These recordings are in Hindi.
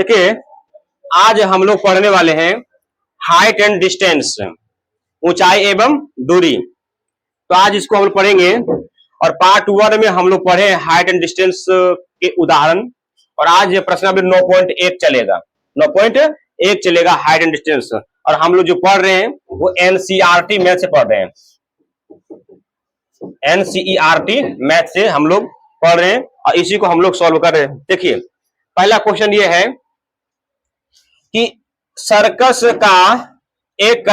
देखिए आज हम लोग पढ़ने वाले हैं हाइट एंड डिस्टेंस, ऊंचाई एवं दूरी। तो आज इसको हम लोग पढ़ेंगे और पार्ट 1 में हम लोग पढ़े हाइट एंड डिस्टेंस के उदाहरण, और आज प्रश्न नंबर 9.1 चलेगा। 9.1 चलेगा हाइट एंड डिस्टेंस, और हम लोग जो पढ़ रहे हैं वो एनसीईआरटी मैथ से पढ़ रहे हैं। एनसीईआरटी मैथ से हम लोग पढ़ रहे हैं और इसी को हम लोग सॉल्व कर रहे हैं। देखिए पहला क्वेश्चन ये है कि सर्कस का एक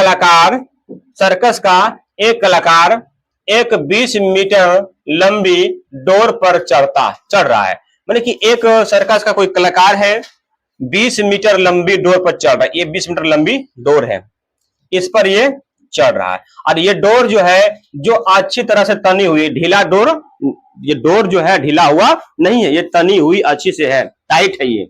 कलाकार एक 20 मीटर लंबी डोर पर चढ़ रहा है। माने कि एक सर्कस का कोई कलाकार है, 20 मीटर लंबी डोर पर चढ़ रहा है। ये 20 मीटर लंबी डोर है, इस पर ये चढ़ रहा है। और ये डोर जो है जो अच्छी तरह से तनी हुई, ढीला डोर, ये डोर जो है ढीला हुआ नहीं है, ये तनी हुई अच्छी से है, टाइट है ये।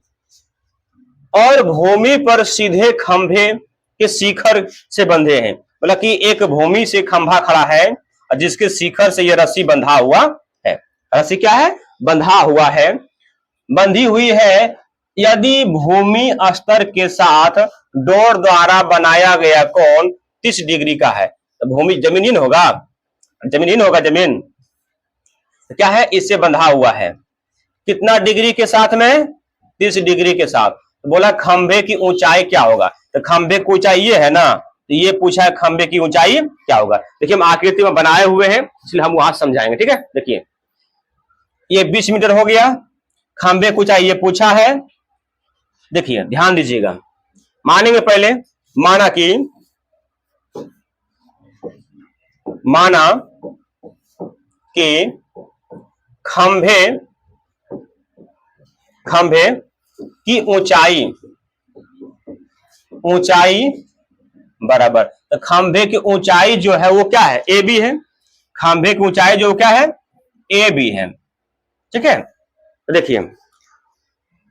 और भूमि पर सीधे खंभे के शिखर से बंधे हैं। मतलब कि एक भूमि से खंभा खड़ा है और जिसके शिखर से ये रस्सी बंधा हुआ है। रस्सी क्या है? बंधा हुआ है, बंधी हुई है। यदि भूमि स्तर के साथ डोर द्वारा बनाया गया कोण 30 डिग्री का है, तो भूमि जमीन होगा, जमीन तो क्या है? इससे बंधा हुआ है। कितना डिग्री के साथ में? 30 डिग्री के साथ। तो बोला खंभे की ऊंचाई क्या होगा? तो खंभे की ऊंचाई ये है ना, तो ये पूछा है खंभे की ऊंचाई क्या होगा। देखिए हम आकृति में बनाए हुए हैं इसलिए हम वहां समझाएंगे, ठीक है। देखिए ये 20 मीटर हो गया, खंभे की ऊंचाई ये पूछा है। देखिए ध्यान दीजिएगा, मानेंगे पहले। माना कि खंभे की ऊंचाई बराबर, तो खंभे की ऊंचाई जो है वो क्या है? ए बी है। खंभे की ऊंचाई जो क्या है? ए बी है, ठीक है। तो देखिए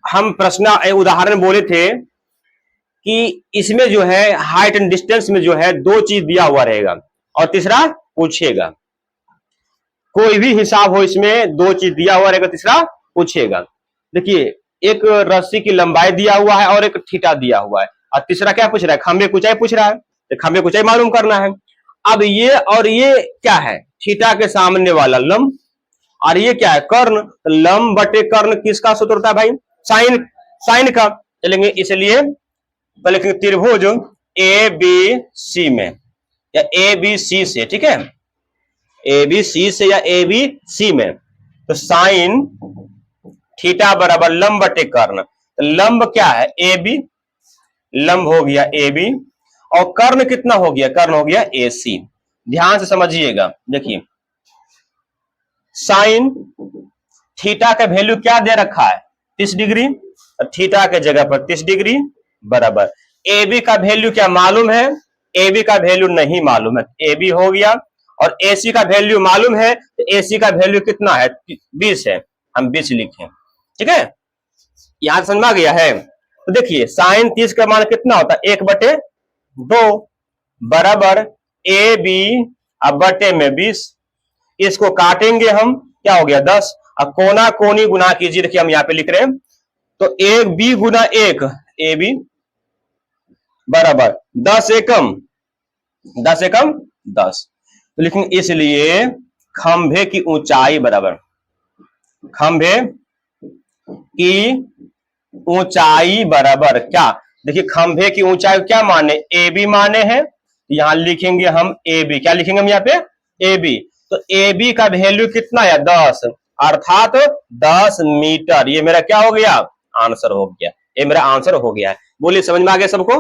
हम प्रश्न उदाहरण बोले थे कि इसमें जो है हाइट एंड डिस्टेंस में जो है 2 चीज दिया हुआ रहेगा और तीसरा पूछेगा। कोई भी हिसाब हो इसमें 2 चीज दिया हुआ रहेगा, तीसरा पूछेगा। देखिए एक रस्सी की लंबाई दिया हुआ है और एक थीटा दिया हुआ है, और तीसरा क्या पूछ रहा है? खंभे की ऊंचाई पूछ रहा है, तो खंभे की ऊंचाई मालूम करना है। अब ये और ये क्या है? थीटा के सामने वाला लंब, और ये क्या है? कर्ण। तो लंब बटे कर्ण किसका सूत्र होता है भाई? साइन का। चलेंगे इसलिए तो लिखेंगे त्रिभुज ए बी सी में, या ए बी सी से, ठीक है, ए बी सी से या ए बी सी में। तो साइन थीटा बराबर लंब बटे कर्ण। तो लंब क्या है? ए बी, लंब हो गया ए बी, और कर्ण कितना हो गया? कर्ण हो गया ए सी। ध्यान से समझिएगा। देखिए साइन थीटा का वैल्यू क्या दे रखा है? 30 डिग्री, थीटा के जगह पर 30 डिग्री बराबर। ए बी का वैल्यू क्या मालूम है? ए बी का वैल्यू नहीं मालूम है, ए बी हो गया। और ए सी का वैल्यू मालूम है, तो ए सी का वैल्यू कितना है? 20 है, हम 20 लिखें, ठीक है। यहां समझ में आ गया है। तो देखिए साइन 30 का मान कितना होता है? 1/2 बराबर ए बी अब बटे में 20। इसको काटेंगे हम, क्या हो गया? 10। अब कोना कोनी गुना कीजिए। देखिए हम यहाँ पे लिख रहे हैं, तो 1 बी गुना 1 ए बी बराबर 10 एकम 10। तो लिखेंगे इसलिए खंभे की ऊंचाई बराबर, खंभे की ऊंचाई बराबर क्या? देखिए खंभे की ऊंचाई क्या माने? ए बी माने हैं, यहां लिखेंगे हम ए बी। क्या लिखेंगे हम यहाँ पे? A B. तो ए बी का वैल्यू कितना है? 10, अर्थात 10 मीटर। ये मेरा क्या हो गया? आंसर हो गया। ये मेरा आंसर हो गया है। बोलिए समझ में आ गया सबको?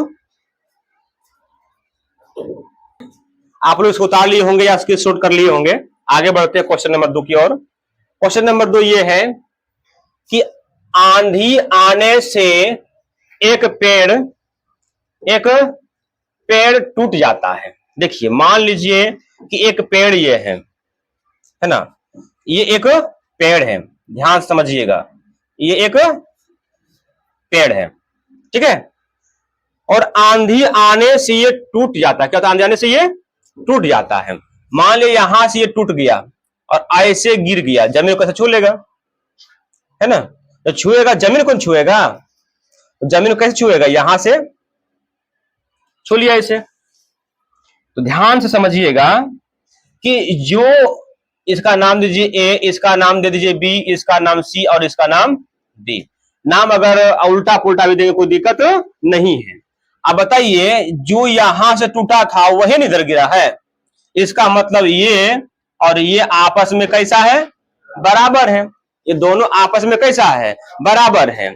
आप लोग इसको उतार लिए होंगे या स्क्रीनशॉट कर लिए होंगे। आगे बढ़ते हैं क्वेश्चन नंबर 2 की ओर। क्वेश्चन नंबर 2 ये है कि आंधी आने से एक पेड़ टूट जाता है। देखिए मान लीजिए कि एक पेड़ ये है ना, ये एक पेड़ है, ध्यान समझिएगा, ये एक पेड़ है, ठीक है। और आंधी आने से ये टूट जाता है। क्या होता है? आंधी आने से ये टूट जाता है। मान लीजिए यहां से ये टूट गया और ऐसे गिर गया, जमीन को कैसे छू लेगा? है ना, तो छुएगा, जमीन कौन छुएगा? तो जमीन को कैसे छुएगा, यहां से छू लिया इसे। तो ध्यान से समझिएगा कि जो इसका नाम दीजिए ए, इसका नाम दे दीजिए बी, इसका नाम सी और इसका नाम डी। नाम अगर उल्टा पुल्टा भी देंगे कोई दिक्कत नहीं है। अब बताइए जो यहां से टूटा था वही इधर गिरा है, इसका मतलब ये और ये आपस में कैसा है, बराबर है। ये दोनों आपस में कैसा है, बराबर है।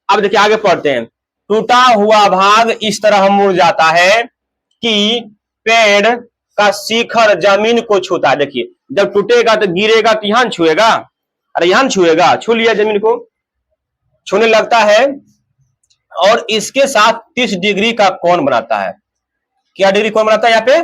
अब देखिए आगे पढ़ते हैं। टूटा हुआ भाग इस तरह मुड़ जाता है कि पेड़ का शिखर जमीन को छूता है। देखिए जब टूटेगा तो गिरेगा तो यहां छुएगा, अरे यहां छुएगा, छू लिया जमीन को, छूने लगता है और इसके साथ 30 डिग्री का कोण बनाता है। क्या डिग्री कोण बनाता है, यहाँ पे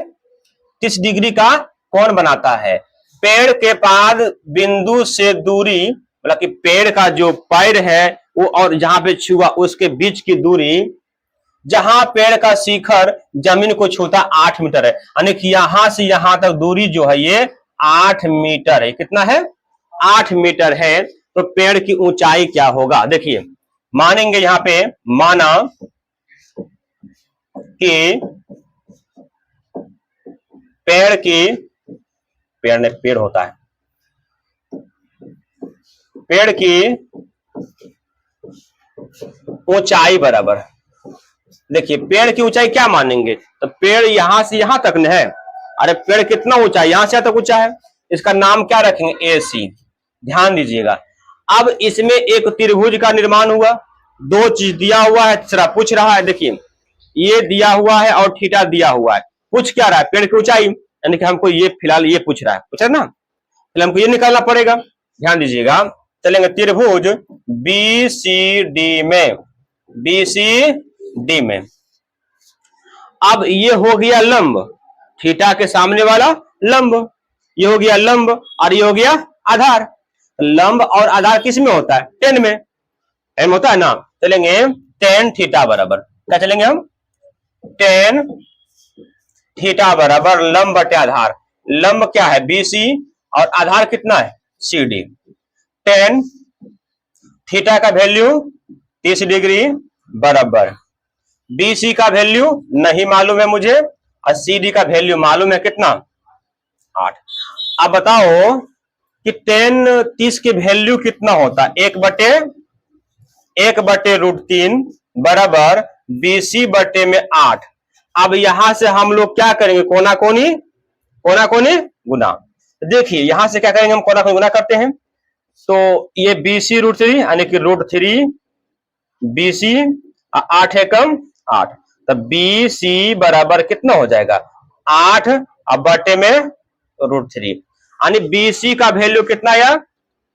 30 डिग्री का कोण बनाता है। पेड़ के पाद बिंदु से दूरी, मतलब कि पेड़ का जो पैर है वो और जहां पे छुआ उसके बीच की दूरी, जहां पेड़ का शिखर जमीन को छूता 8 मीटर है। यानी कि यहां से यहां तक दूरी जो है ये 8 मीटर है। कितना है, 8 मीटर है। तो पेड़ की ऊंचाई क्या होगा, देखिए मानेंगे यहां पे, माना कि पेड़ होता है, पेड़ की ऊंचाई बराबर, देखिए पेड़ की ऊंचाई क्या मानेंगे, तो पेड़ यहां से यहां तक न है। अरे पेड़ कितना ऊंचा है, यहां से यहां तक ऊंचा है, इसका नाम क्या रखेंगे, ए सी। ध्यान दीजिएगा। अब इसमें एक त्रिभुज का निर्माण हुआ, दो चीज दिया हुआ है, तीसरा पूछ रहा है। देखिए ये दिया हुआ है और थीटा दिया हुआ है, पूछ क्या रहा है, पेड़ की ऊंचाई, यानी कि हमको ये फिलहाल ये पूछ रहा है, पूछ रहा है ना, फिर हमको ये निकालना पड़ेगा। ध्यान दीजिएगा, चलेंगे त्रिभुज बी सी डी में, बी सी डी में। अब ये हो गया लंब, थीटा के सामने वाला लंब, ये हो गया लंब और ये हो गया आधार। लंब और आधार किस में होता है, टेन में, एम होता है ना। चलेंगे टेन थीटा बराबर, क्या चलेंगे हम, टेन थीटा बराबर लंब बटे आधार। लंब क्या है, बीसी, और आधार कितना है, सी डी। टेन थीटा का वैल्यू 30 डिग्री बराबर, बीसी का वैल्यू नहीं मालूम है मुझे, और सी डी का वैल्यू मालूम है कितना, 8। अब बताओ कि टेन 30 की वैल्यू कितना होता है, 1/√3 बराबर बीसी बटे में 8। अब यहां से हम लोग क्या करेंगे, कोना कोनी गुना। देखिए यहां से क्या करेंगे, हम कोना कोनी गुना करते हैं। तो ये BC √3 यानी कि √3 BC, 8 एकम 8, तो BC बराबर कितना हो जाएगा, 8 अब बटे में √3, यानी BC का वैल्यू कितना आया,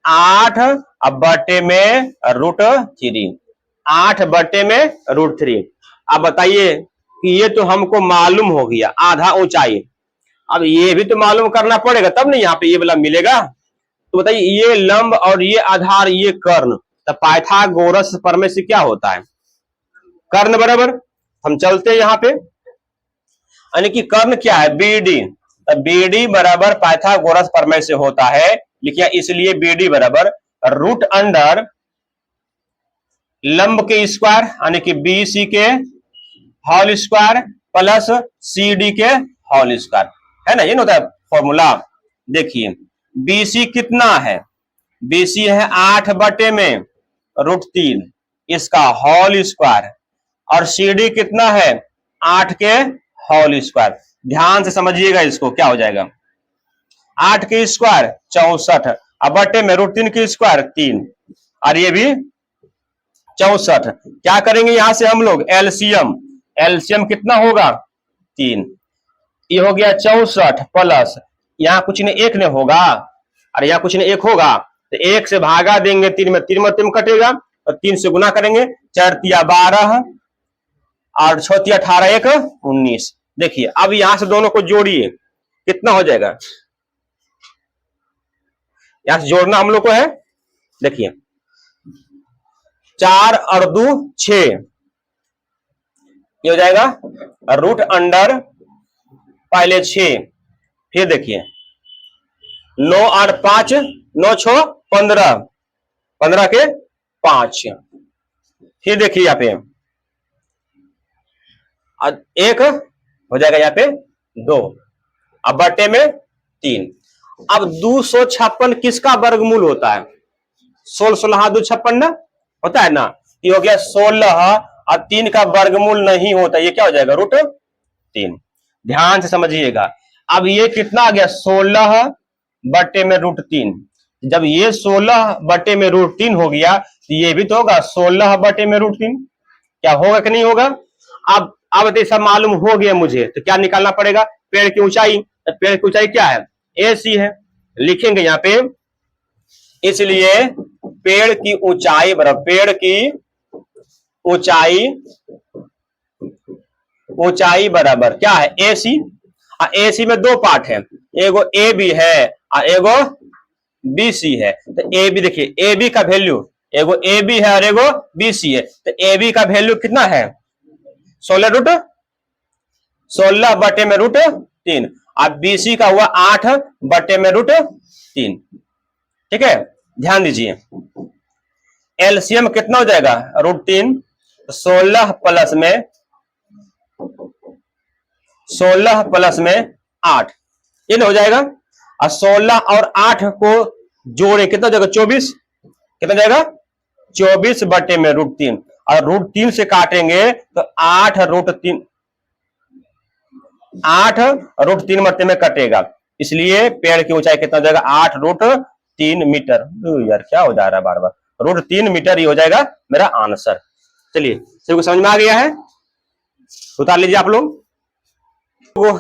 8 अब बटे में √3, 8 बटे में √3। अब बताइए कि ये तो हमको मालूम हो गया आधा ऊंचाई, अब ये भी तो मालूम करना पड़ेगा तब नहीं यहाँ पे ये वाला मिलेगा। तो बताइए ये लंब और ये आधार, ये कर्ण, तो पाइथागोरस प्रमेय से क्या होता है, कर्ण बराबर। हम चलते हैं यहाँ पे, यानी कि कर्ण क्या है, BD, तो BD बराबर पाइथागोरस प्रमेय से होता है। लिखिए इसलिए BD बराबर रूट अंडर लंब के स्क्वायर यानी कि BC के होल स्क्वायर प्लस CD के होल स्क्वायर, है ना, ये ना होता है फॉर्मूला। देखिए BC कितना है, BC है 8 बटे में √3 इसका होल स्क्वायर, और CD कितना है 8 के होल स्क्वायर। ध्यान से समझिएगा इसको, क्या हो जाएगा, 8 के स्क्वायर 64, अब बटे में √3 के स्क्वायर 3, और ये भी 64। क्या करेंगे यहां से हम लोग एलसीएम, एलसीएम कितना होगा 3, ये हो गया 64 प्लस यहाँ कुछ नहीं एक ने होगा, और यहाँ कुछ नहीं एक होगा, तो 1 से भागा देंगे 3 में, 3 में 3 कटेगा, और 3 से गुना करेंगे, 4 तिया 12 और 6 तिया 18, 1 19। देखिए अब यहां से दोनों को जोड़िए, कितना हो जाएगा, यहां से जोड़ना हम लोग को है। देखिए 4 और 2 6, ये हो जाएगा रूट अंडर पहले 6, फिर देखिए 9 और 5, 9 6 15, 15 के 5, फिर देखिए यहाँ पे और एक हो जाएगा यहाँ पे 2, अब बटे में 3। अब 256 किसका वर्गमूल होता है? 16 16 256 ना होता है ना, ये हो गया 16 और 3 का वर्गमूल नहीं होता, ये क्या हो जाएगा? √3। ध्यान से समझिएगा। अब ये कितना आ गया? 16 बटे में √3। जब ये 16 बटे में √3 हो गया तो ये भी तो होगा 16 बटे में √3। क्या होगा कि नहीं होगा? अब तो सब मालूम हो गया मुझे, तो क्या निकालना पड़ेगा? पेड़ की ऊंचाई। तो पेड़ की ऊंचाई क्या है? AC है, लिखेंगे यहाँ पे। इसलिए पेड़ की ऊंचाई बराबर, पेड़ की ऊंचाई बराबर क्या है? AC। AC में 2 पार्ट है, एगो AB है और एगो BC है। तो AB देखिए, AB का वैल्यू, एगो AB है और एगो BC है, तो AB का वैल्यू कितना है? 16 बटे में √3, अब BC का हुआ 8 बटे में √3। ठीक है, ध्यान दीजिए। एलसीएम कितना हो जाएगा? √3। 16 प्लस में 8, ये ना हो जाएगा। और 16 और 8 को जोड़े कितना हो जाएगा? 24। कितना जाएगा? 24 बटे में √3, और √3 से काटेंगे तो 8 √3 मरते में कटेगा। इसलिए पेड़ की ऊंचाई कितना हो जाएगा? 8 √3 मीटर। यार क्या हो जा रहा है बार बार? √3 मीटर ही हो जाएगा मेरा आंसर। चलिए, सबको समझ में आ गया है? उतार लीजिए आप लोग,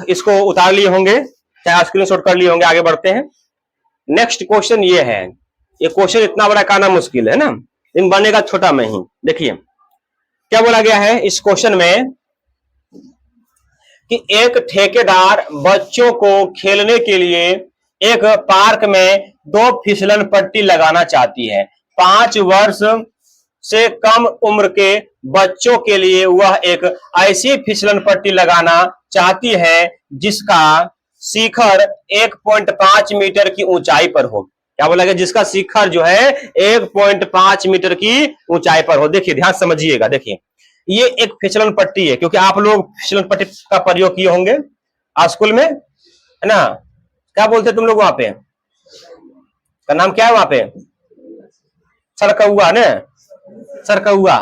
इसको उतार लिए होंगे, चाहे स्क्रीनशॉट कर लिए होंगे। आगे बढ़ते हैं। नेक्स्ट क्वेश्चन ये है, ये क्वेश्चन इतना बड़ा कहना मुश्किल है ना, इन बनेगा छोटा में ही। देखिए क्या बोला गया है इस क्वेश्चन में कि एक ठेकेदार बच्चों को खेलने के लिए एक पार्क में 2 फिसलन पट्टी लगाना चाहती है। 5 वर्ष से कम उम्र के बच्चों के लिए वह एक ऐसी फिसलन पट्टी लगाना चाहती है जिसका शिखर 1.5 मीटर की ऊंचाई पर हो। क्या बोला गया? जिसका शिखर जो है 1.5 मीटर की ऊंचाई पर हो। देखिए ध्यान समझिएगा। देखिए ये एक फिसलन पट्टी है, क्योंकि आप लोग फिसलन पट्टी का प्रयोग किए होंगे स्कूल में, है ना? क्या बोलते तुम लोग वहां पे? का नाम क्या है वहां पे? सरकौआ ना, सरकौआ,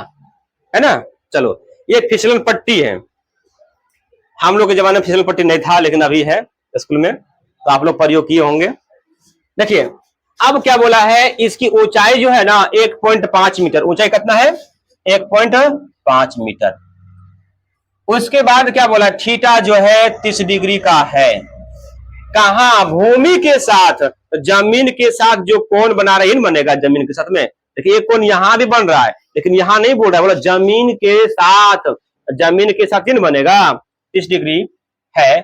है ना? चलो, ये फिसलन पट्टी है। हम लोग के जमाने में फिसलन पट्टी नहीं था, लेकिन अभी है स्कूल में, तो आप लोग प्रयोग किए होंगे। देखिए अब क्या बोला है, इसकी ऊंचाई जो है ना 1.5 मीटर। ऊंचाई कितना है? 1.5 मीटर। उसके बाद क्या बोला? थीटा जो है 30 डिग्री का है। कहा? भूमि के साथ, जमीन के साथ जो कोण बना रहे हैं बनेगा जमीन के साथ में। देखिए एक कोण यहां भी बन रहा है, लेकिन यहां नहीं बोल रहा है, बोला जमीन के साथ, जमीन के साथ इन बनेगा 30 डिग्री है।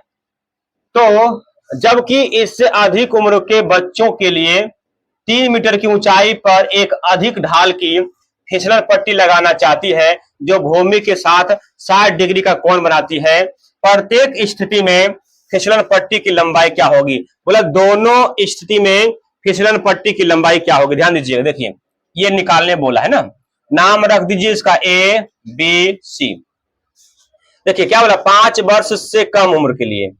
तो जबकि इससे अधिक उम्र के बच्चों के लिए 3 मीटर की ऊंचाई पर एक अधिक ढाल की फिसलन पट्टी लगाना चाहती है जो भूमि के साथ 60 डिग्री का कोण बनाती है। प्रत्येक स्थिति में फिसलन पट्टी की लंबाई क्या होगी? बोला दोनों स्थिति में फिसलन पट्टी की लंबाई क्या होगी? ध्यान दीजिएगा। देखिए ये निकालने बोला है ना, नाम रख दीजिए इसका ABC। देखिए क्या बोला? 5 वर्ष से कम उम्र के लिए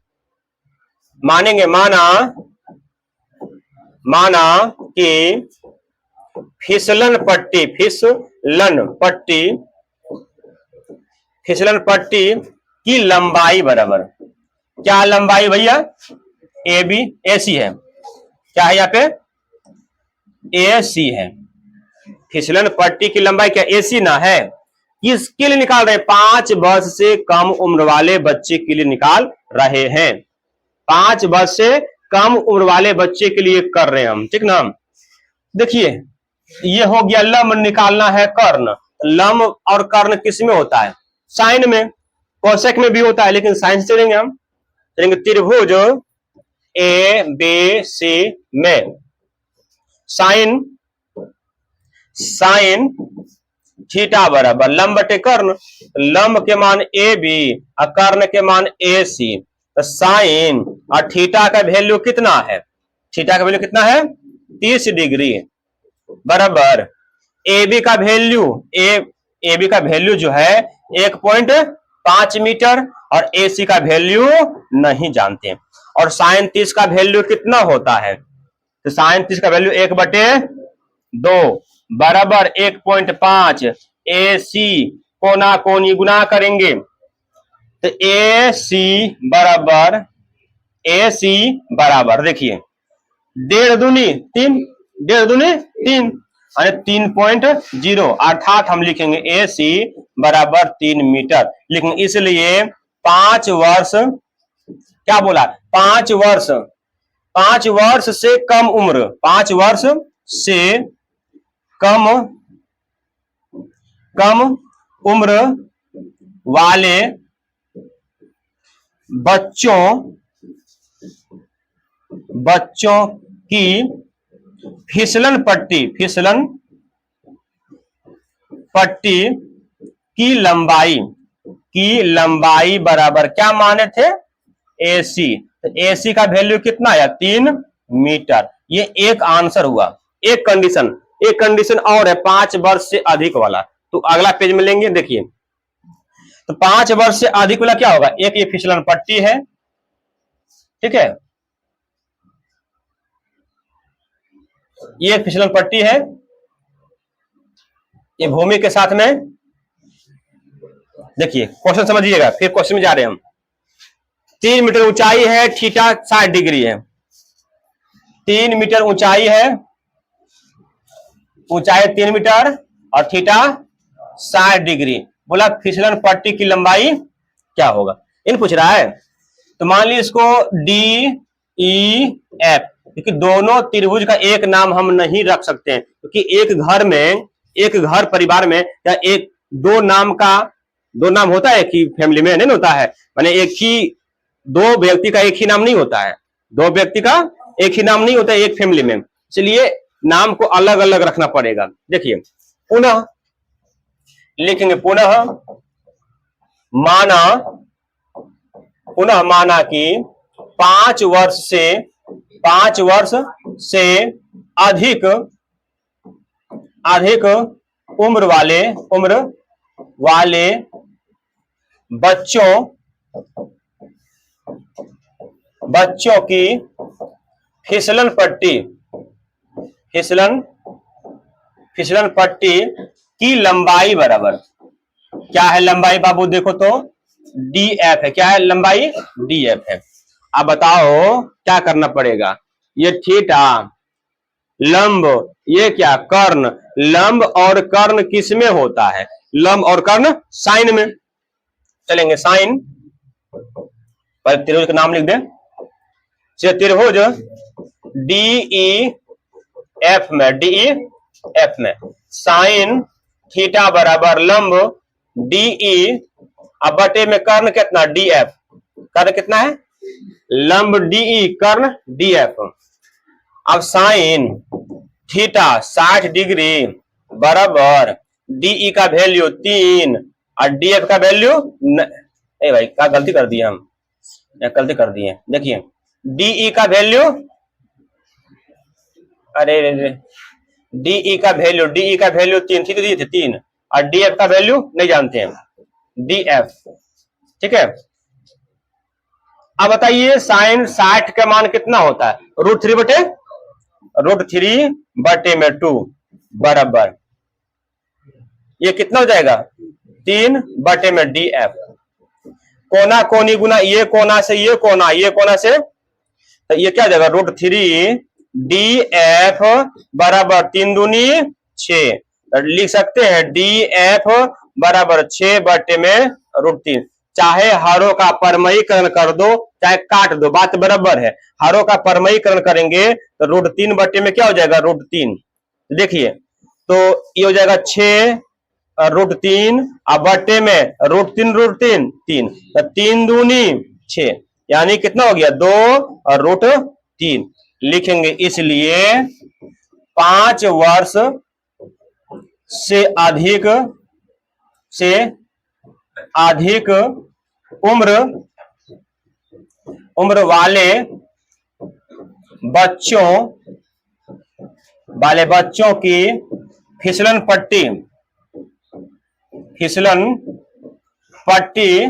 मानेंगे, माना कि फिसलन पट्टी की लंबाई बराबर क्या लंबाई भैया? AC है। क्या है यहाँ पे? AC है। फिसलन पट्टी की लंबाई क्या AC ना है? किसके लिए निकाल रहे हैं? 5 वर्ष से कम उम्र वाले बच्चे के लिए निकाल रहे हैं। 5 वर्ष से कम उम्र वाले बच्चे के लिए कर रहे हैं हम, ठीक ना? देखिए ये हो गया लंब, निकालना है कर्ण। लंब और कर्ण किस में होता है? साइन में। कोसेक में भी होता है, लेकिन साइन से चलेंगे हम। चलेंगे त्रिभुज ABC में साइन थीटा बराबर लंब बटे कर्ण। लंब के मान AB और कर्ण के मान AC। तो साइन और थीटा का वैल्यू कितना है? थीटा का वैल्यू कितना है? 30 डिग्री बराबर AB का वैल्यू जो है 1.5 5 मीटर, और AC का वैल्यू नहीं जानते। और साइन 30 का वैल्यू कितना होता है? तो साइन 30 का वैल्यू 1/2 बराबर 1.5 AC कोना कोनी गुना करेंगे तो AC बराबर देखिए 1.5 दूनी 3 और 3.0 अर्थात हम लिखेंगे AC बराबर 3 मीटर। लेकिन इसलिए 5 वर्ष, क्या बोला, 5 वर्ष, 5 वर्ष से कम उम्र, 5 वर्ष से कम उम्र वाले बच्चों की फिसलन पट्टी की लंबाई बराबर क्या माने थे? AC। तो AC का वैल्यू कितना आया? 3 मीटर। ये एक आंसर हुआ। एक कंडीशन और है 5 वर्ष से अधिक वाला, तो अगला पेज में लेंगे। देखिए तो 5 वर्ष से अधिक वाला क्या होगा? एक ये फिसलन पट्टी है, ठीक है, ये फिसलन पट्टी है, ये भूमि के साथ में, देखिए क्वेश्चन समझिएगा, फिर क्वेश्चन में जा रहे हैं हम। 3 मीटर ऊंचाई है, थीटा 60 डिग्री है। 3 मीटर ऊंचाई है, ऊंचाई 3 मीटर और थीटा 60 डिग्री। बोला फिसलन पट्टी की लंबाई क्या होगा, इन पूछ रहा है। तो मान लीजिए इसको DEF, क्योंकि दोनों त्रिभुज का एक नाम हम नहीं रख सकते हैं, क्योंकि एक घर परिवार में या एक दो नाम होता है कि फैमिली में नहीं होता है, माने एक ही दो व्यक्ति का एक ही नाम नहीं होता है, दो व्यक्ति का एक ही नाम नहीं होता है एक फैमिली में, इसलिए नाम को अलग अलग रखना पड़ेगा। देखिए पुनः लिखेंगे, पुनः माना कि 5 वर्ष से अधिक उम्र वाले बच्चों की फिसलन पट्टी की लंबाई बराबर क्या है? लंबाई बाबू देखो तो DF है। क्या है लंबाई? DF है। अब बताओ क्या करना पड़ेगा? ये थीटा, लंब, ये क्या कर्ण। लंब और कर्ण किस में होता है? लंब और कर्ण साइन में। चलेंगे साइन, पर त्रिभुज का नाम लिख दे। त्रिभुज DEF में साइन थीटा बराबर लंब DE, अब बटे में कर्ण कितना? DF। कर्ण कितना है? लंब DE, कर्ण DF। अब साइन थीटा 60 डिग्री बराबर DE का वैल्यू 3 और DF का वैल्यू भाई क्या गलती कर दिए हम, गलती कर दिए। देखिए DE का वैल्यू, अरे DE का वैल्यू 3 ठीक दिए थे 3, और DF का वैल्यू नहीं जानते हैं, DF, ठीक है। अब बताइए साइन 60 का मान कितना होता है? √3/2 बराबर ये कितना हो जाएगा? 3/DF। कोना कोनी गुना ये कोना से ये कोना से, तो ये क्या हो जाएगा? √3DF बराबर 3 दूनी 6। लिख सकते हैं DF बराबर 6/√3। चाहे हरों का परमयीकरण कर दो चाहे काट दो, बात बराबर है। हरों का परमयीकरण करेंगे तो √3 बटे में क्या हो जाएगा? √3। देखिए तो ये हो जाएगा 6√3 और बटे में √3 3, तो 3 दूनी 6, यानी कितना हो गया? 2 और √3 लिखेंगे। इसलिए 5 वर्ष से अधिक उम्र वाले बच्चों की फिसलन पट्टी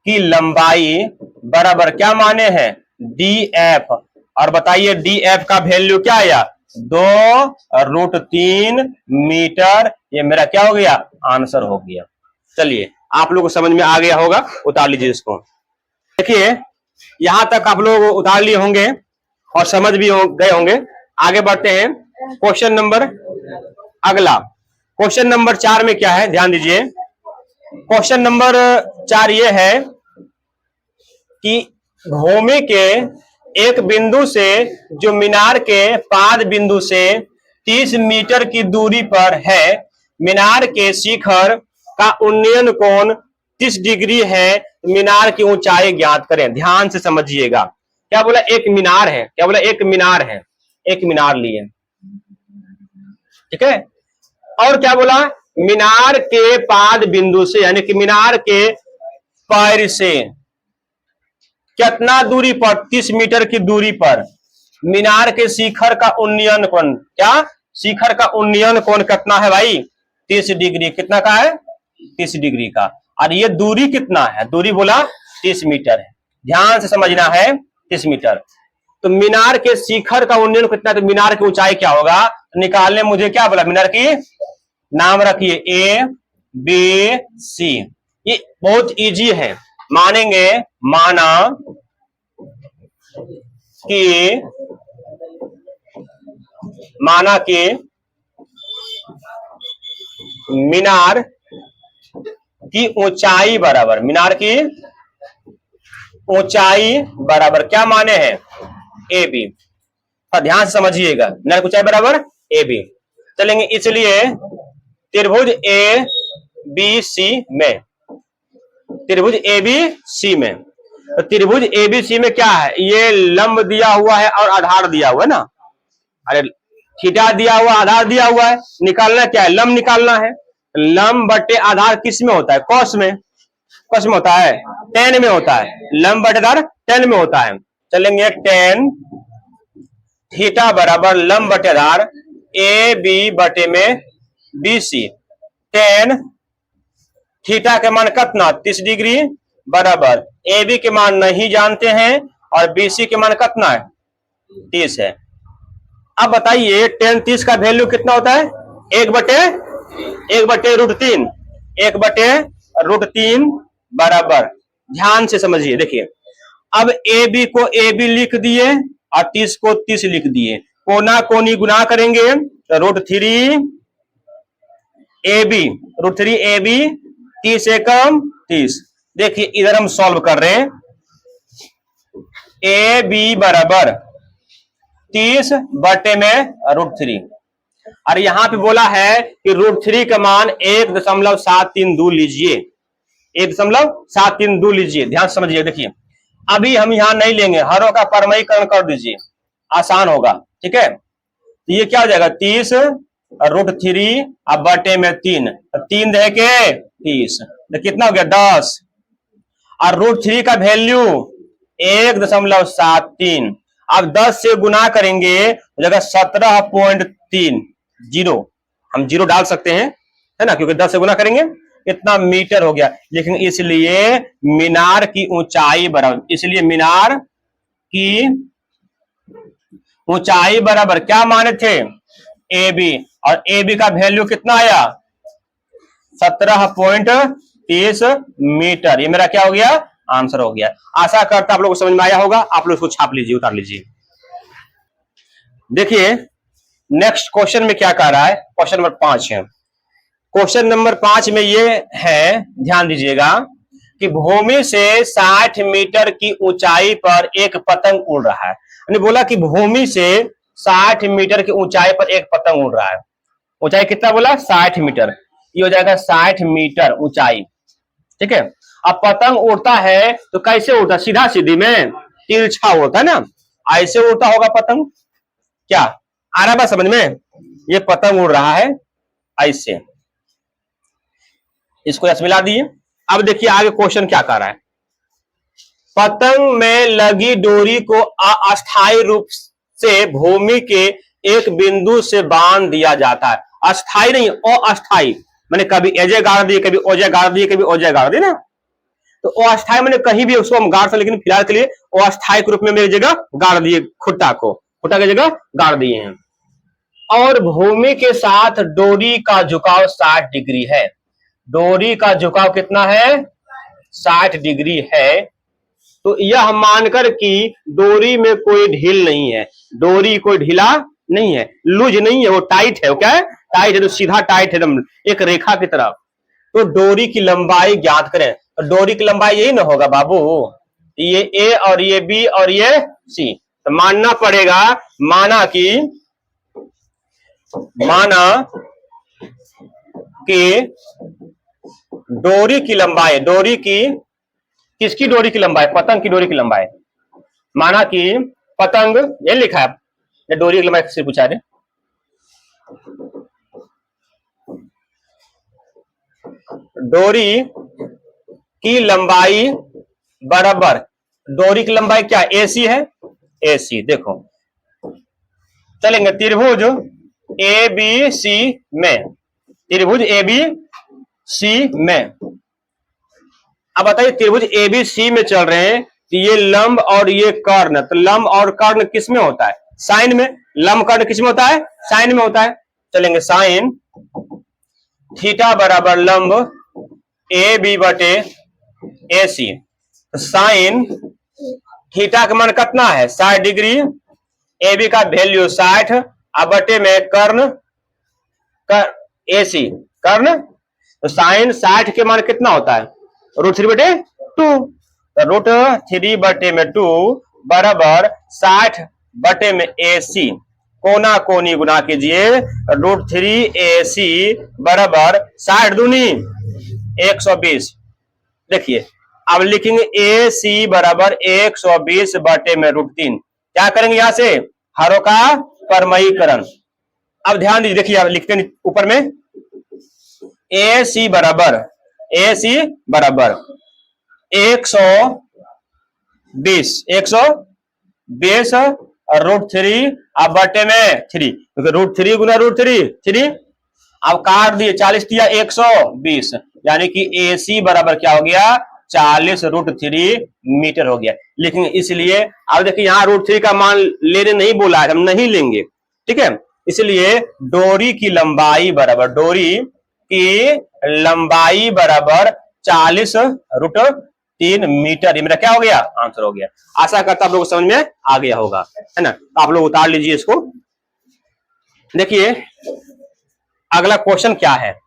की लंबाई बराबर क्या माने हैं, DF। और बताइए DF का वैल्यू क्या आया, 2√3 मीटर। ये मेरा क्या हो गया, आंसर हो गया। चलिए आप लोगों को समझ में आ गया होगा, उतार लीजिए इसको। देखिए यहां तक आप लोग उतार लिए होंगे और समझ भी गए होंगे। आगे बढ़ते हैं क्वेश्चन नंबर अगला। क्वेश्चन नंबर 4 में क्या है, ध्यान दीजिए। क्वेश्चन नंबर 4 ये है कि भूमि के एक बिंदु से जो मीनार के पाद बिंदु से 30 मीटर की दूरी पर है, मीनार के शिखर का उन्नयन कोण 30 डिग्री है, मीनार की ऊंचाई ज्ञात करें। ध्यान से समझिएगा, क्या बोला, एक मीनार है, क्या बोला, एक मीनार है, एक मीनार लिए, ठीक है। और क्या बोला, मीनार के पाद बिंदु से यानी कि मीनार के पैर से कितना दूरी पर, 30 मीटर की दूरी पर मीनार के शिखर का उन्नयन कोण, क्या, शिखर का उन्नयन कोण कितना है भाई, 30 डिग्री। कितना का है, 30 डिग्री का। और ये दूरी कितना है, दूरी बोला 30 मीटर है, ध्यान से समझना है, 30 मीटर। तो मीनार के शिखर का उन्नयन कितना, तो मीनार की ऊंचाई क्या होगा निकालने, मुझे क्या बोला, मीनार की नाम रखिए ABC। ये बहुत इजी है, मानेंगे, माना कि मीनार की ऊंचाई बराबर, मीनार की ऊंचाई बराबर क्या माने हैं, AB। ध्यान से समझिएगा, मीनार की ऊंचाई बराबर AB। चलेंगे, इसलिए त्रिभुज ABC में, त्रिभुज ABC में, तो त्रिभुज ABC में क्या है, ये लंब दिया हुआ है और आधार दिया हुआ है ना, अरे थीटा दिया हुआ, आधार दिया हुआ है, निकालना क्या है, लंब निकालना है। लंब बटे आधार किस में होता है, कॉस में, कॉस में होता है, tan में होता है, लंब बटे आधार tan में होता है। चलेंगे tan थीटा बराबर लंब बटे आधार AB बटे में BC। tan थीटा के मान कितना, 30 डिग्री बराबर AB के मान नहीं जानते हैं और BC के मान कितना है, 30 है। अब बताइए tan 30 का वैल्यू कितना होता है, 1/√3, 1/√3 बराबर, ध्यान से समझिए। देखिए अब AB को AB लिख दिए और 30 को 30 लिख दिए, कोना कोनी गुना करेंगे तो √3 AB, √3 AB, 30 से कम 30। देखिए इधर हम सॉल्व कर रहे हैं, AB बराबर 30 बटे में √3, और यहां पे बोला है कि √3 का मान 1.732 लीजिए, 1.732 लीजिए। ध्यान समझिए, देखिए अभी हम यहां नहीं लेंगे, हरों का परमयीकरण कर दीजिए, आसान होगा, ठीक है। तो ये क्या हो जाएगा, 30 √3 अब बटे में 3, 3 दे के 30, तो कितना हो गया 10, और √3 का वैल्यू 1.73। अब 10 से गुना करेंगे जगह 17.30, हम 0 डाल सकते हैं, है ना, क्योंकि 10 से गुना करेंगे इतना मीटर हो गया। लेकिन इसलिए मीनार की ऊंचाई बराबर, इसलिए मीनार की ऊंचाई बराबर क्या माने थे, AB, और AB का वैल्यू कितना आया, 17.30 मीटर। ये मेरा क्या हो गया, आंसर हो गया। आशा करता आप लोगों को समझ में आया होगा, आप लोग इसको छाप लीजिए, उतार लीजिए। देखिए नेक्स्ट क्वेश्चन में क्या कह रहा है, क्वेश्चन नंबर 5 है। क्वेश्चन नंबर 5 में ये है, ध्यान दीजिएगा, कि भूमि से 60 मीटर की ऊंचाई पर एक पतंग उड़ रहा है। यानी बोला कि भूमि से 60 मीटर की ऊंचाई पर एक पतंग उड़ रहा है। ऊंचाई कितना बोला, 60 मीटर, ये हो जाएगा 60 मीटर ऊंचाई, ठीक है। अब पतंग उड़ता है तो कैसे उड़ता, सीधा सीधी में, तिरछा उड़ता है ना, ऐसे उड़ता होगा पतंग, क्या आ रहा है समझ में, ये पतंग उड़ रहा है ऐसे, इसको यस मिला दिए। अब देखिए आगे क्वेश्चन क्या कर रहा है, पतंग में लगी डोरी को अस्थायी रूप से भूमि के एक बिंदु से बांध दिया जाता है। अस्थायी नहीं, अस्थायी, मैंने कभी एजे गाड़ दिए, कभी ओजे गाड़ दिए, कभी ओजे गाड़ दिए ना, तो अस्थायी मैंने कहीं भी उसको हम गाड़ सकते, लेकिन फिलहाल के लिए अस्थायी के रूप में मेरी जगह गाड़ दिए, खुट्टा की जगह गाड़ दिए हैं। और भूमि के साथ डोरी का झुकाव 60 डिग्री है। डोरी का झुकाव कितना है? 60 डिग्री है। तो यह मानकर कि डोरी में कोई ढील नहीं है, डोरी कोई ढीला नहीं है, लूज नहीं है, वो टाइट है। वो क्या है? टाइट है, तो सीधा टाइट है एकदम एक रेखा की तरह। तो डोरी की लंबाई ज्ञात करें। तो डोरी की लंबाई यही ना होगा बाबू, ये ए और ये बी और ये सी। तो मानना पड़ेगा, माना कि डोरी की लंबाई, किसकी डोरी की लंबाई? पतंग की डोरी की लंबाई। माना कि पतंग, ये लिखा है डोरी की लंबाई किससे पूछा है? डोरी की लंबाई बराबर, डोरी की लंबाई क्या? एसी है, एसी। देखो चलेंगे त्रिभुज ए बी सी में, त्रिभुज ए बी सी में। अब बताइए त्रिभुज ए बी सी में चल रहे हैं, तो ये लंब और ये कर्ण, तो लंब और कर्ण किस में होता है? साइन में। लंब कर्ण किस में होता है? साइन में होता है। चलेंगे साइन थीटा बराबर लंब ए बी बटे ए सी। तो साइन थीटा का मान कितना है? 60 डिग्री। ए बी का वैल्यू 60, अब बटे में कर्ण ए सी कर्ण। तो साइन 60 के मान कितना होता है? √3 बटे 2। तो √3 बटे में 2 बराबर 60 बटे में ए सी। कोना कोनी गुना कीजिए, √3 ए सी बराबर 60 दूनी 120। देखिए अब लिखेंगे ए सी बराबर 120 बटे में √3। क्या करेंगे यहां से? हरों का परमयीकरण। अब ध्यान दीजिए, देखिए आप लिखते हैं ऊपर में ए सी बराबर 120 और √3 अब बटे में 3, क्योंकि √3 गुना √3 3। अब काट दिए, 40 दिया 120, यानी कि ए सी बराबर क्या हो गया? 40 √3 मीटर हो गया। लेकिन इसलिए अब देखिए यहाँ √3 का मान लेने नहीं बोला है, हम नहीं लेंगे, ठीक है। इसलिए डोरी की लंबाई बराबर 40 √3 मीटर। ये मेरा क्या हो गया? आंसर हो गया। आशा करता आप लोगों को समझ में आ गया होगा, है ना। तो आप लोग उतार लीजिए इसको। देखिए अगला क्वेश्चन क्या है?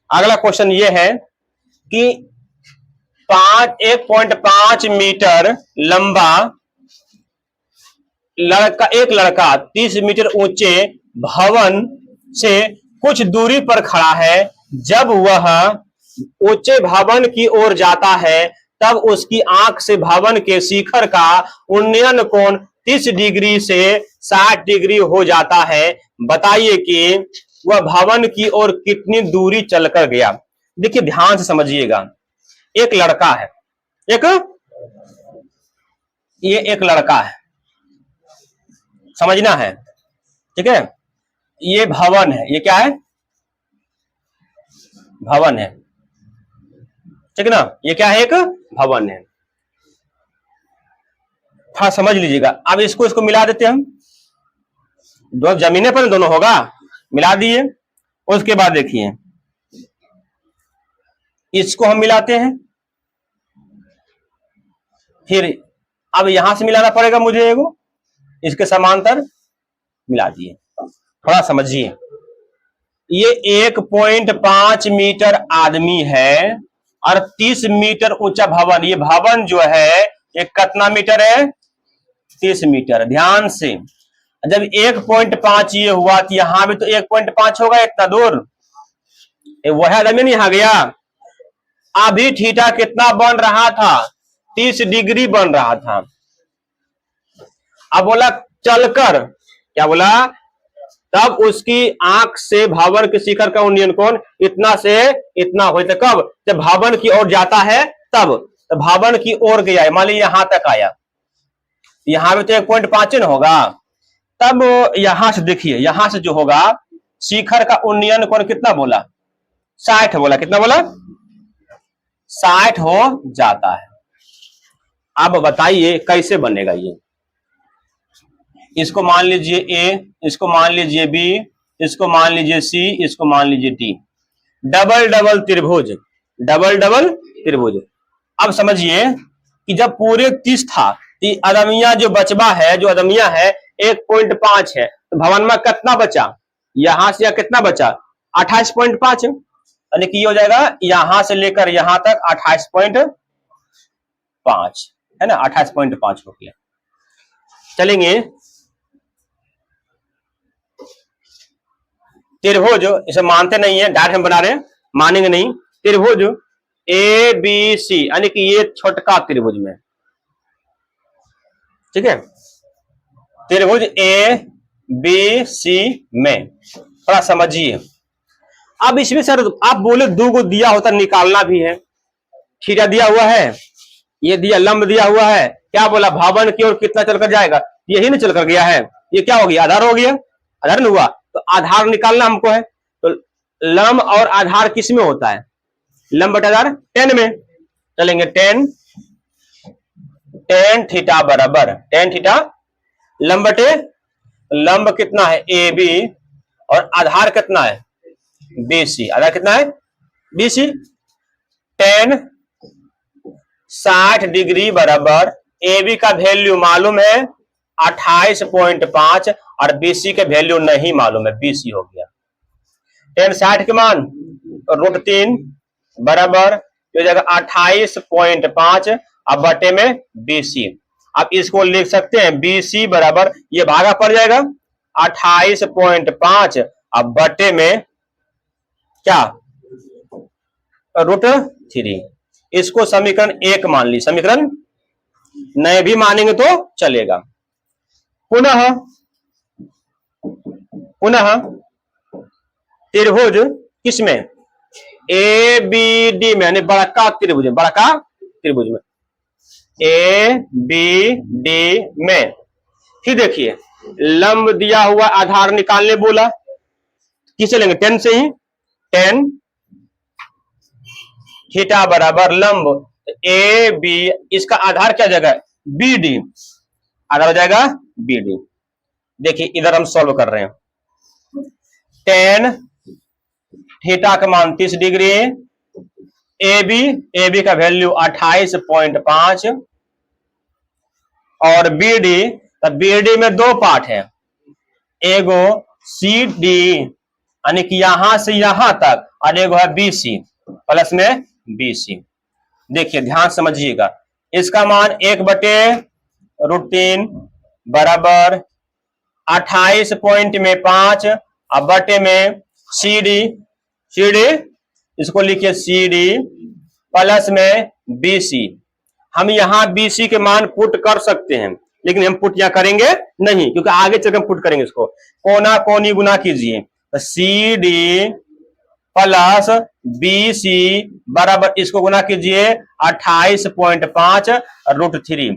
अगला क्वेश्चन ये है कि 1.5 मीटर लंबा एक लड़का 30 मीटर ऊंचे भवन से कुछ दूरी पर खड़ा है। जब वह ऊंचे भवन की ओर जाता है, तब उसकी आंख से भवन के शिखर का उन्नयन कोण 30 डिग्री से 60 डिग्री हो जाता है। बताइए कि वह भवन की ओर कितनी दूरी चलकर गया। देखिए ध्यान से समझिएगा, एक लड़का है, एक लड़का है, समझना है, ठीक है। ये भवन है, ये क्या है? भवन है, ठीक है ना। ये क्या है? एक भवन है। थोड़ा समझ लीजिएगा। अब इसको मिला देते हैं हम, दो जमीनें पर दोनों होगा, मिला दिए। उसके बाद देखिए इसको हम मिलाते हैं, फिर अब यहां से मिलाना पड़ेगा मुझे एगो, इसके समांतर मिला दिए। थोड़ा समझिए, ये 1.5 मीटर आदमी है और 30 मीटर ऊंचा भवन। ये भवन जो है ये कितना मीटर है? 30 मीटर। ध्यान से, जब 1.5 ये हुआ तो यहां भी तो 1.5 होगा, इतना दूर। वह आदमी नहीं, यहां गया। अभी थीटा कितना बन रहा था? 30 डिग्री बन रहा था। अब बोला चलकर, क्या बोला? तब उसकी आंख से भवन के शिखर का उन्नयन कोण इतना से इतना हो। तो कब? जब भवन की ओर जाता है तब। तो भवन की ओर गया, मान लीजिए यहां तक आया, यहां भी तो 1.5 न होगा। तब यहां से देखिए, यहां से जो होगा शिखर का उन्नयन कोण कितना बोला? 60 बोला। कितना बोला? 60 हो जाता है। अब बताइए कैसे बनेगा ये। इसको मान लीजिए ए, इसको मान लीजिए बी, इसको मान लीजिए सी, इसको मान लीजिए डी। डबल डबल त्रिभुज, डबल डबल त्रिभुज। अब समझिए कि जब पूरे 30 था तो अदमिया जो बचबा है, जो अदमिया है 1.5 है, तो भवन में कितना बचा, यहां से या कितना बचा 28.5, यानी कि ये हो जाएगा यहां से लेकर यहां तक 28.5 है ना, 28.5 हो गया। चलेंगे त्रिभुज, इसे मानते नहीं है, डायरेक्ट हम बना रहे हैं, मानेंगे नहीं। त्रिभुज ए बी सी, यानी कि ये छोटका त्रिभुज में, ठीक है, त्रिभुज ए बी सी में, थोड़ा समझिए। अब इसमें सर आप बोले दो को दिया होता, निकालना भी है, थीटा दिया हुआ है, ये दिया, लंब दिया हुआ है, क्या बोला भवन की ओर कितना चलकर जाएगा, यही ना चलकर गया है, ये क्या हो गया आधार हो गया, आधार नहीं हुआ, तो आधार निकालना हमको है। तो लंब और आधार किस में होता है, लंब बटा आधार 10 में। चलेंगे 10 थीटा बराबर tan थीटा लंब बटे, लंब कितना है ए बी और आधार कितना है बी सी, आधार कितना है बी सी। tan 60 डिग्री बराबर ए बी का वैल्यू मालूम है 28.5 और बीसी के वैल्यू नहीं मालूम है, बीसी हो गया। tan 60 के मान √3 बराबर हो जाएगा 28.5 अब बटे में बीसी। अब इसको लिख सकते हैं बीसी बराबर, ये भागा पड़ जाएगा 28.5 अब बटे में क्या √3। इसको समीकरण 1 मान ली, समीकरण नए भी मानेंगे तो चलेगा। पुनः पुनः त्रिभुज किसमें ए बी डी में, यानी बड़का त्रिभुज, बड़का त्रिभुज में ए बी डी में। फिर देखिए लंब दिया हुआ, आधार निकालने बोला, किसे लेंगे 10 से ही, tan थीटा बराबर लंब ए बी, इसका आधार क्या जगह है बी डी, आधार हो जाएगा बी डी। देखिए इधर हम सॉल्व कर रहे हैं, tan थीटा का मान 30 डिग्री, ए बी का वैल्यू 28.5 और बी डी में दो पार्ट है, एगो सी डी यानी कि यहां से यहां तक और एगो है बी सी प्लस में बी सी। देखिए ध्यान समझिएगा, इसका मान 1 बटे √3 बराबर 28.5 अब बटे में सी डी, इसको लिखिए सी डी प्लस में बी सी। हम यहां बी सी के मान पुट कर सकते हैं, लेकिन हम पुट यहां करेंगे नहीं, क्योंकि आगे चलकर हम पुट करेंगे इसको। कोना कोनी गुना कीजिए, तो C D plus B C बराबर इसको गुना कीजिए 28.5 √3।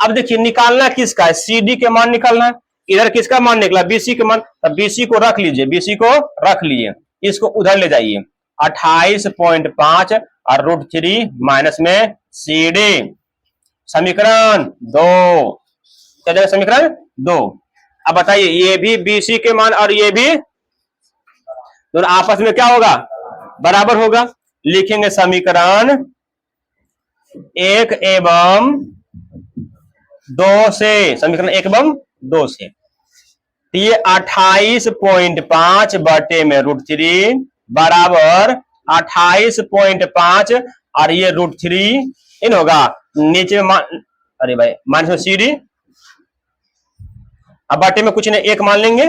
अब देखिए निकालना किसका है, सी डी के मान निकालना है, इधर किसका मान निकला बीसी के मान, तो बीसी को रख लीजिए, बीसी को रख लिए, इसको उधर ले जाइए 28.5 और √3 माइनस में सी डी, समीकरण 2, क्या जाएगा समीकरण 2। अब बताइए ये भी बीसी के मान और ये भी दोनों आपस में क्या होगा बराबर होगा, लिखेंगे समीकरण 1 एवं 2 से, समीकरण 1 एवं 2 से। तो ये 28.5 बटे में √3 बराबर 28.5 और ये √3 इन होगा नीचे में अरे भाई माइनस में सी डी, अब बटे में कुछ नहीं एक मान लेंगे,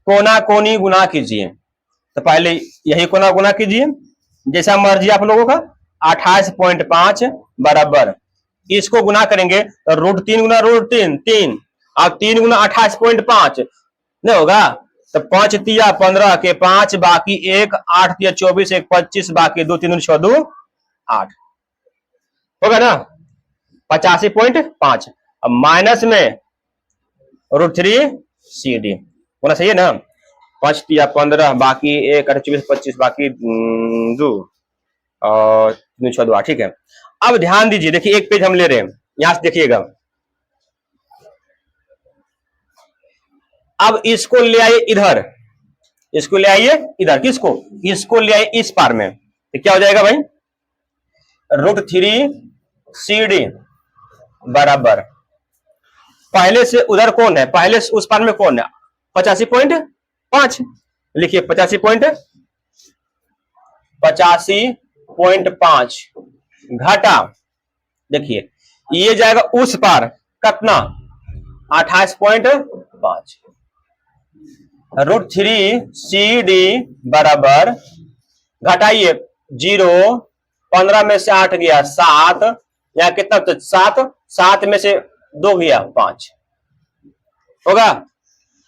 कोना कोनी गुना कीजिए, तो पहले यही कोना गुना कीजिए जैसा मर्जी आप लोगों का। 28.5 बराबर इसको गुना करेंगे तो √3 गुना √3 3 और 3 गुना 28.5 नहीं होगा, तो 5 तिया 15 के 5 बाकी 1 8 तिया 24 1 25 बाकी 2 3 14 8 होगा ना 85.5। अब माइनस में √3 सी डी होना सही है ना, 5 तिया 15 बाकी 1 8 24 25 बाकी 2 और 2 ठीक है। अब ध्यान दीजिए, देखिए एक पेज हम ले रहे हैं, यहां से देखिएगा। अब इसको ले आइए इधर, इसको ले आइए इधर, किसको, इसको ले आइए इस पार में, तो क्या हो जाएगा भाई, √3 CD बराबर, पहले से उधर कौन है, पहले से उस पार में कौन है, 85.5, लिखिए 85.5 घटा, देखिए ये जाएगा उस पार कितना, 28.5, √3 CD बराबर, घटाइए 0, 15 में से 8 गया 7, यहाँ कितना, तो 7 में से 2 गया 5, होगा।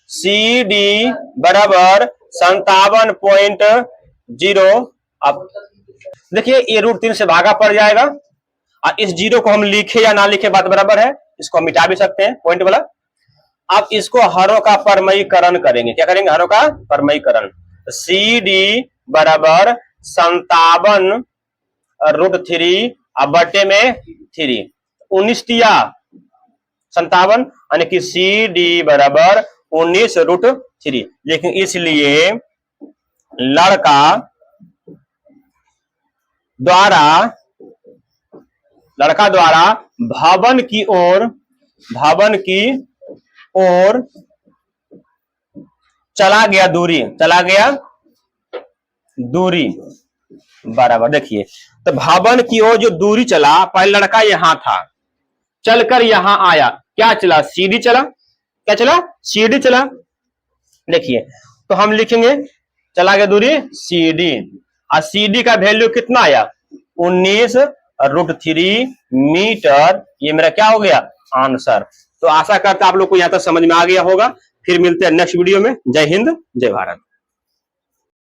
CD बराबर 57.0। अब देखिए ये √3 से भागा पड़ जाएगा, और इस 0 को हम लिखे या ना लिखे बात बराबर है, इसको हम मिटा भी सकते हैं पॉइंट वाला। अब इसको हरों का परमयीकरण करेंगे, क्या करेंगे, हरों का परमयीकरण। CD बराबर 57 √3 अब बटे में 3, 19 दिया 57, यानी कि CD बराबर 19 √3। लेकिन इसलिए लड़का द्वारा भवन की ओर चला गया दूरी बराबर, देखिए तो भवन की ओर जो दूरी चला, पहले लड़का यहां था, चलकर यहां आया, क्या चला, CD चला, क्या चला, CD चला। देखिए तो हम लिखेंगे चला गया दूरी CD, और CD का वैल्यू कितना आया, 19 √3 मीटर, ये मेरा क्या हो गया, आंसर। तो आशा करता आप लोग को यहां तक समझ में आ गया होगा। फिर मिलते हैं नेक्स्ट वीडियो में। जय हिंद, जय भारत।